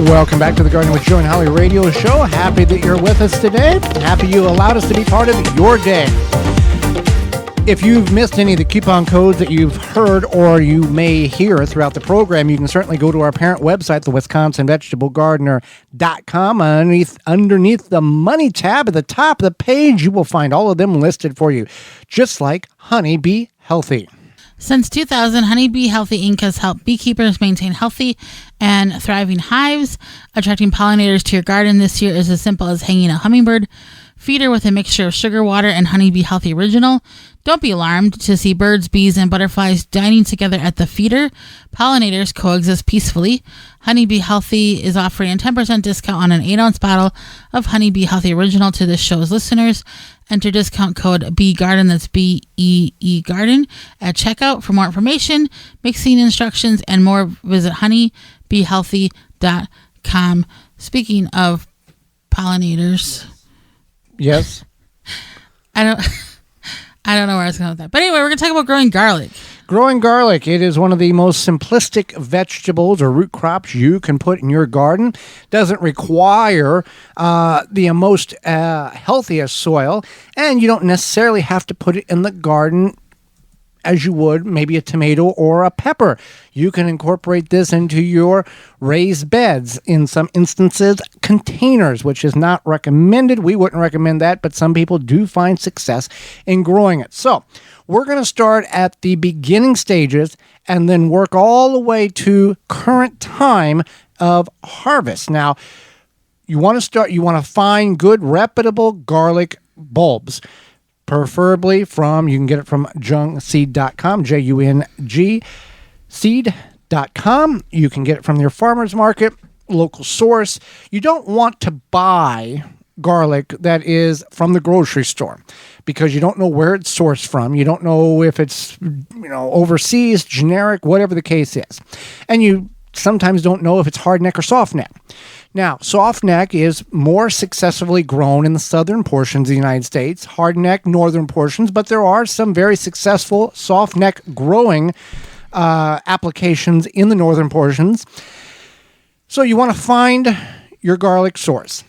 Welcome back to the Garden with Joe and Holly radio show. Happy that you're with us today. Happy you allowed us to be part of your day. If you've missed any of the coupon codes that you've heard or you may hear throughout the program, you can certainly go to our parent website, the WisconsinVegetableGardener.com. Underneath the Money tab at the top of the page, you will find all of them listed for you, just like Honey Bee Healthy. Since 2000, Honey Bee Healthy Inc. has helped beekeepers maintain healthy and thriving hives. Attracting pollinators to your garden this year is as simple as hanging a hummingbird feeder with a mixture of sugar water and Honey Bee Healthy Original. Don't be alarmed to see birds, bees, and butterflies dining together at the feeder. Pollinators coexist peacefully. Honey Bee Healthy is offering a 10% discount on an 8-ounce bottle of Honey Bee Healthy Original to this show's listeners. Enter discount code BEEGARDEN, that's BEE Garden, at checkout. For more information, mixing instructions, and more, visit honeybeehealthy.com. Speaking of pollinators. Yes. I don't know where I was going with that. But anyway, we're going to talk about growing garlic. Growing garlic, it is one of the most simplistic vegetables or root crops you can put in your garden. Doesn't require the most healthiest soil, and you don't necessarily have to put it in the garden as you would maybe a tomato or a pepper. You can incorporate this into your raised beds, in some instances, containers, which is not recommended. We wouldn't recommend that, but some people do find success in growing it. So we're going to start at the beginning stages and then work all the way to current time of harvest. Now, you want to find good, reputable garlic bulbs. Preferably you can get it from jungseed.com, Jung seed.com. You can get it from your farmer's market, local source. You don't want to buy garlic that is from the grocery store because you don't know where it's sourced from. You don't know if it's, overseas, generic, whatever the case is. And you sometimes don't know if it's hardneck or softneck. Now, softneck is more successfully grown in the southern portions of the United States, hardneck, northern portions, but there are some very successful softneck growing applications in the northern portions. So you want to find your garlic source.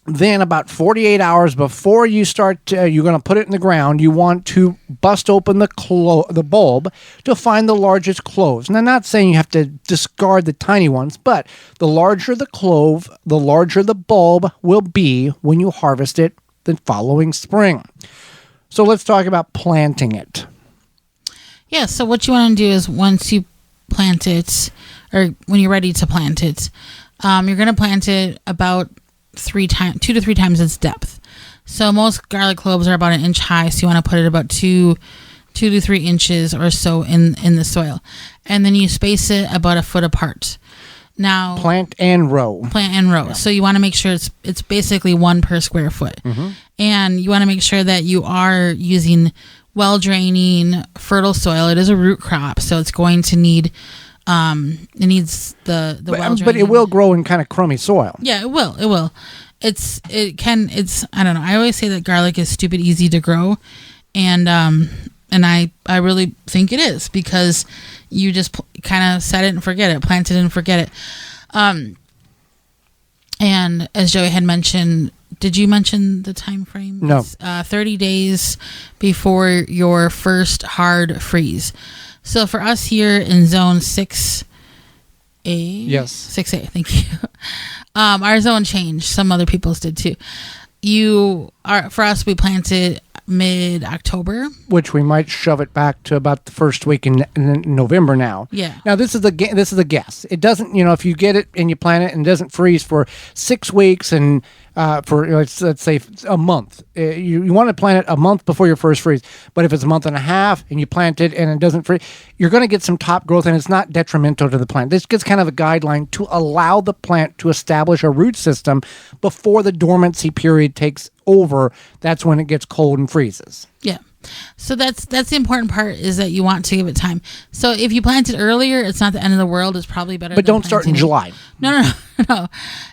Then about 48 hours before you start, you're going to put it in the ground, you want to bust open the bulb to find the largest cloves. And I'm not saying you have to discard the tiny ones, but the larger the clove, the larger the bulb will be when you harvest it the following spring. So let's talk about planting it. Yeah, so what you want to do is once you plant it, or when you're ready to plant it, you're going to plant it about 2 to 3 times its depth. So most garlic cloves are about 1 inch high, so you want to put it about 2 to 3 inches or so in the soil, and then you space it about 1 foot apart. Now, plant and row. Yeah. So you want to make sure it's basically 1 per square foot, and you want to make sure that you are using well draining, fertile soil. It is a root crop, so it's going to need. It needs the but it will grow in kind of crummy soil. Yeah, it will. I don't know. I always say that garlic is stupid easy to grow, and I really think it is, because you just kind of set it and forget it, plant it and forget it. And as Joey had mentioned, did you mention the time frame? No. It's 30 days before your first hard freeze. So for us here in zone 6A. Yes. 6A, thank you. Our zone changed. Some other people's did too. For us, we planted mid-October. Which we might shove it back to about the first week in November now. Yeah. Now, this is a guess. It doesn't, if you get it and you plant it and it doesn't freeze for 6 weeks and for let's say a month. You want to plant it a month before your first freeze. But if it's a month and a half and you plant it and it doesn't freeze, you're going to get some top growth, and it's not detrimental to the plant. This gets kind of a guideline to allow the plant to establish a root system before the dormancy period takes over. That's when it gets cold and freezes. Yeah. So that's the important part, is that you want to give it time. So if you plant it earlier, it's not the end of the world. It's probably better. But don't start in July. No.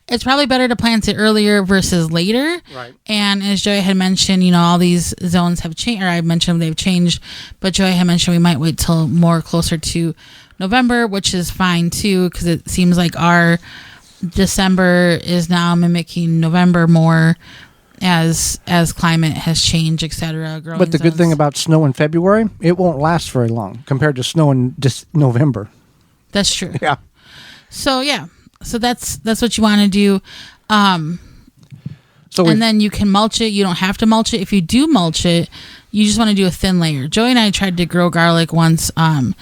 It's probably better to plant it earlier versus later. Right. And as Joey had mentioned, all these zones have changed, or I mentioned they've changed, but Joey had mentioned we might wait till more closer to November, which is fine too, because it seems like our December is now mimicking November more as climate has changed, etc. But the good thing about snow in February, it won't last very long compared to snow in November. That's true. Yeah. So that's what you want to do. And then you can mulch it. You don't have to mulch it. If you do mulch it, you just want to do a thin layer. Joey and I tried to grow garlic once, I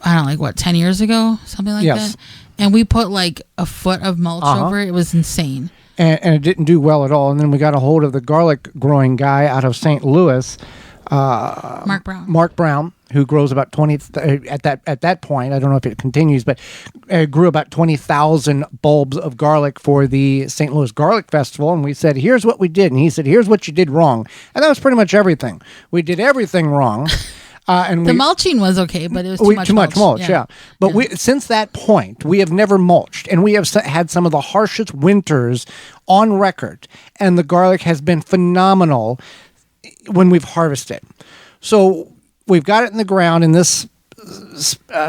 don't know, 10 years ago? Something like that. And we put like a foot of mulch over it. It was insane. And it didn't do well at all. And then we got a hold of the garlic growing guy out of St. Louis, Mark Brown, who grows about 20 at that point. I don't know if it continues, but grew about 20,000 bulbs of garlic for the St. Louis Garlic Festival. And we said, "Here's what we did," and he said, "Here's what you did wrong." And that was pretty much everything. We did everything wrong. And the mulching was okay, but it was too much mulch. Yeah. But since that point, we have never mulched, and we have had some of the harshest winters on record, and the garlic has been phenomenal when we've harvested. So we've got it in the ground in this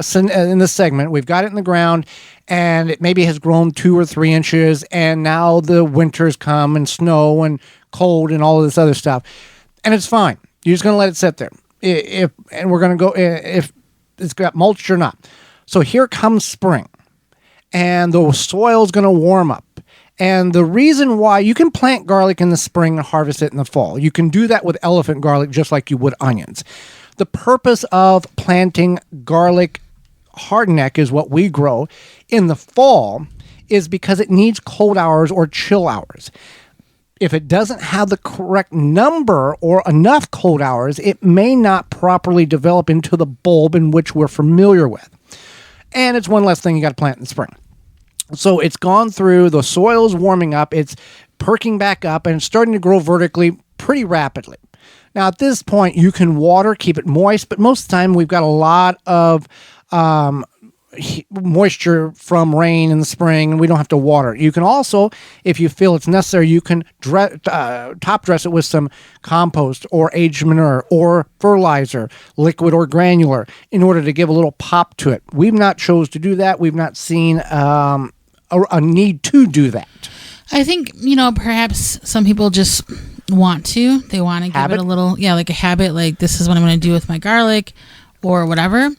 segment. We've got it in the ground, and it maybe has grown 2 or 3 inches, and now the winters come and snow and cold and all of this other stuff, and it's fine. You're just going to let it sit there. And we're going to go if it's got mulch or not. So here comes spring, and the soil's going to warm up. And the reason why you can plant garlic in the spring and harvest it in the fall, you can do that with elephant garlic just like you would onions. The purpose of planting garlic hardneck is what we grow in the fall is because it needs cold hours or chill hours. If it doesn't have the correct number or enough cold hours, it may not properly develop into the bulb in which we're familiar with. And it's one less thing you got to plant in the spring. So it's gone through, the soil's warming up, it's perking back up, and it's starting to grow vertically pretty rapidly. Now, at this point, you can water, keep it moist, but most of the time we've got a lot of moisture from rain in the spring, and we don't have to water it. You can also, if you feel it's necessary, you can top dress it with some compost or aged manure or fertilizer, liquid or granular, in order to give a little pop to it. We've not chose to do that. We've not seen a need to do that. I think, perhaps some people just want to. They want to give it a little, like a habit, like this is what I'm going to do with my garlic or whatever.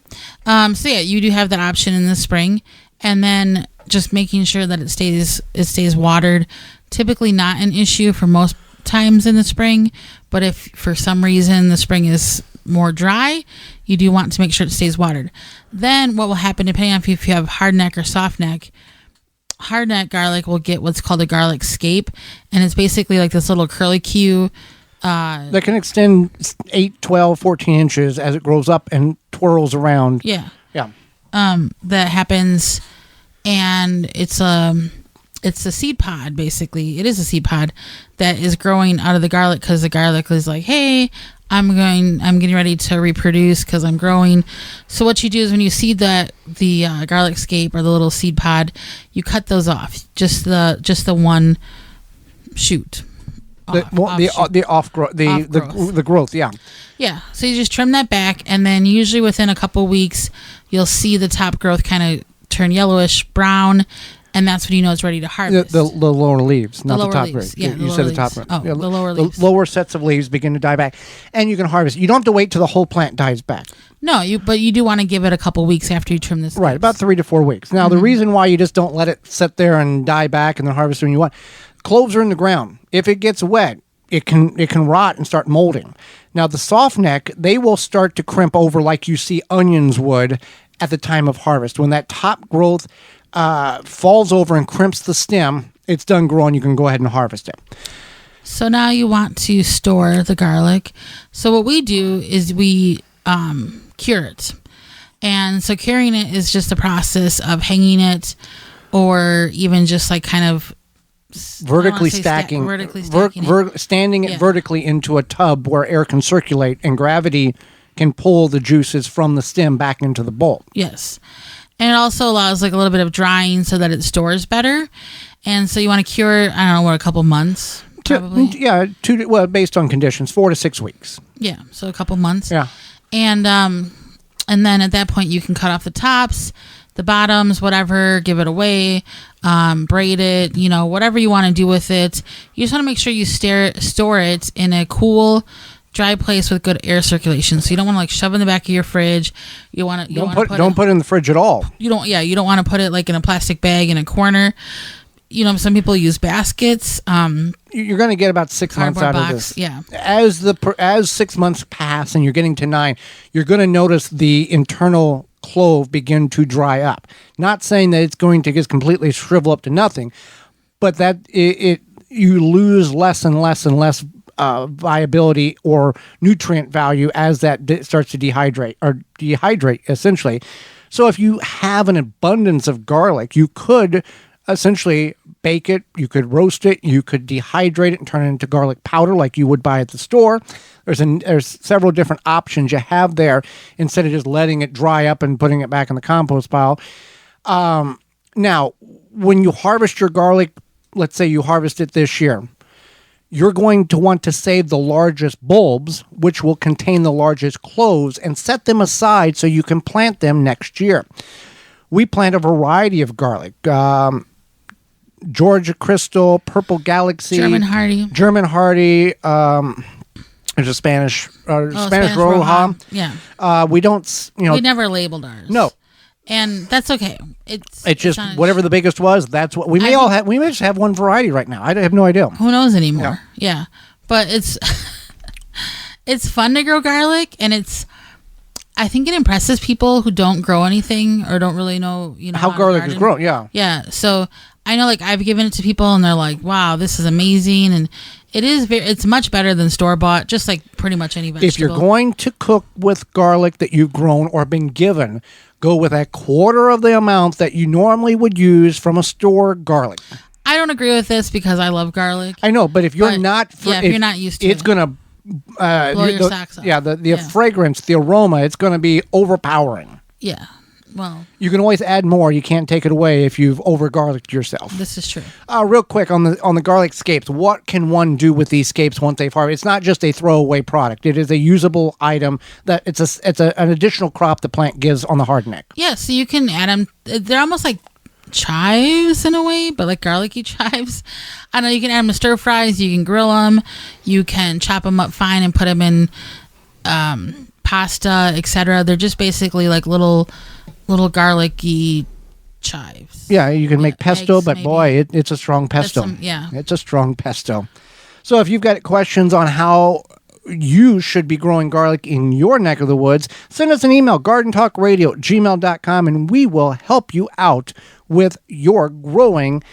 You do have that option in the spring, and then just making sure that it stays watered. Typically not an issue for most times in the spring, but if for some reason the spring is more dry, you do want to make sure it stays watered. Then what will happen, depending on if you have hardneck or softneck, hardneck garlic will get what's called a garlic scape, and it's basically like this little curlicue that can extend 8, 12, 14 inches as it grows up and twirls around. Yeah. That happens, and it's a seed pod, basically. It is a seed pod that is growing out of the garlic because the garlic is like, hey, I'm getting ready to reproduce because I'm growing. So what you do is when you seed the garlic scape or the little seed pod, you cut those off, just the one shoot. The growth, yeah. Yeah, so you just trim that back, and then usually within a couple weeks, you'll see the top growth kind of turn yellowish brown, and that's when you know it's ready to harvest. The lower leaves, not the top growth. Yeah, you said the top growth. Oh, the lower leaves. The lower sets of leaves begin to die back, and you can harvest. You don't have to wait till the whole plant dies back. No, but you do want to give it a couple weeks after you trim this. Right, about 3 to 4 weeks. Now, the reason why you just don't let it sit there and die back and then harvest when you want, cloves are in the ground. If it gets wet, it can rot and start molding. Now, the soft neck, they will start to crimp over like you see onions would at the time of harvest. When that top growth falls over and crimps the stem, it's done growing. You can go ahead and harvest it. So now you want to store the garlic. So what we do is we cure it. And so curing it is just the process of hanging it, or even just like kind of vertically stacking, standing it vertically into a tub where air can circulate and gravity can pull the juices from the stem back into the bulb. Yes. And it also allows like a little bit of drying so that it stores better. And so you want to cure it, I don't know, a couple months probably? Based on conditions, 4 to 6 weeks. Yeah, so a couple months. Yeah. And then at that point you can cut off the tops, the bottoms, whatever, give it away, braid it, whatever you want to do with it. You just want to make sure you store it in a cool, dry place with good air circulation. So you don't want to like shove it in the back of your fridge. Don't put it in the fridge at all. You don't want to put it like in a plastic bag in a corner. Some people use baskets. You're going to get about 6 months out of this. Yeah. As 6 months pass and you're getting to 9, you're going to notice the internal clove begin to dry up. Not saying that it's going to just completely shrivel up to nothing, but that you lose less and less and less viability or nutrient value as that starts to dehydrate essentially. So if you have an abundance of garlic, you could essentially bake it, you could roast it, you could dehydrate it and turn it into garlic powder like you would buy at the store. There's several different options you have there instead of just letting it dry up and putting it back in the compost pile. Now, when you harvest your garlic, let's say you harvest it this year, you're going to want to save the largest bulbs, which will contain the largest cloves, and set them aside so you can plant them next year. We plant a variety of garlic. Georgia Crystal, Purple Galaxy, German Hardy. There's a Spanish Roja. Yeah. We don't, we never labeled ours. No. And that's okay. It's just whatever the biggest was. That's what we may all have. We may just have one variety right now. I have no idea. Who knows anymore? Yeah. But it's it's fun to grow garlic, and I think it impresses people who don't grow anything or don't really know, how garlic is grown. Yeah. Yeah. So I know, like, I've given it to people and they're like, wow, this is amazing. And it's much better than store-bought, just like pretty much any vegetable. If you're going to cook with garlic that you've grown or been given, go with a quarter of the amount that you normally would use from a store garlic. I don't agree with this because I love garlic. I know, but if you're not used to it, it's going to blow your socks off. Yeah, the fragrance, the aroma, it's going to be overpowering. Yeah. Well, you can always add more. You can't take it away if you've over garlicked yourself. This is true. Real quick on the garlic scapes, what can one do with these scapes once they've harvested? It's not just a throwaway product. It is a usable item that it's an additional crop the plant gives on the hardneck. Yeah, so you can add them. They're almost like chives in a way, but like garlicky chives. I know you can add them to stir fries. You can grill them. You can chop them up fine and put them in pasta, etc. They're just basically like little garlicky chives. Yeah, you can make pesto, eggs, but maybe. Boy, it's a strong pesto. Yeah. It's a strong pesto. So if you've got questions on how you should be growing garlic in your neck of the woods, send us an email, gardentalkradio@gmail.com, and we will help you out with your growing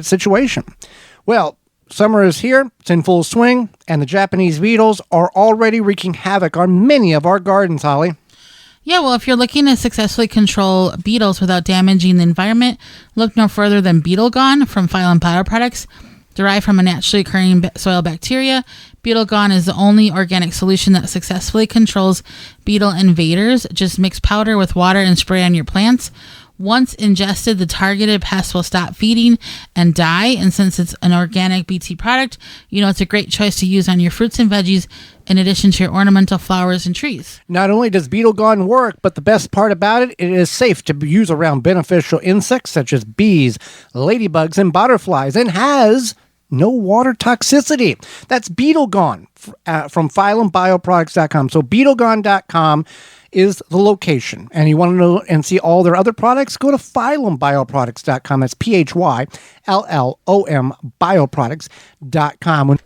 situation. Well, summer is here. It's in full swing, and the Japanese beetles are already wreaking havoc on many of our gardens, Holly. Yeah, well, if you're looking to successfully control beetles without damaging the environment, look no further than Beetle Gone from Phylum Bioproducts. Derived from a naturally occurring soil bacteria, Beetle Gone is the only organic solution that successfully controls beetle invaders. Just mix powder with water and spray on your plants. Once ingested, the targeted pests will stop feeding and die. And since it's an organic BT product, it's a great choice to use on your fruits and veggies in addition to your ornamental flowers and trees. Not only does Beetle Gone work, but the best part about it is safe to use around beneficial insects such as bees, ladybugs, and butterflies, and has no water toxicity. That's Beetle Gone from PhylumBioproducts.com. So BeetleGone.com is the location. And you want to know and see all their other products? Go to PhylumBioproducts.com. That's PhylLOM Bioproducts.com.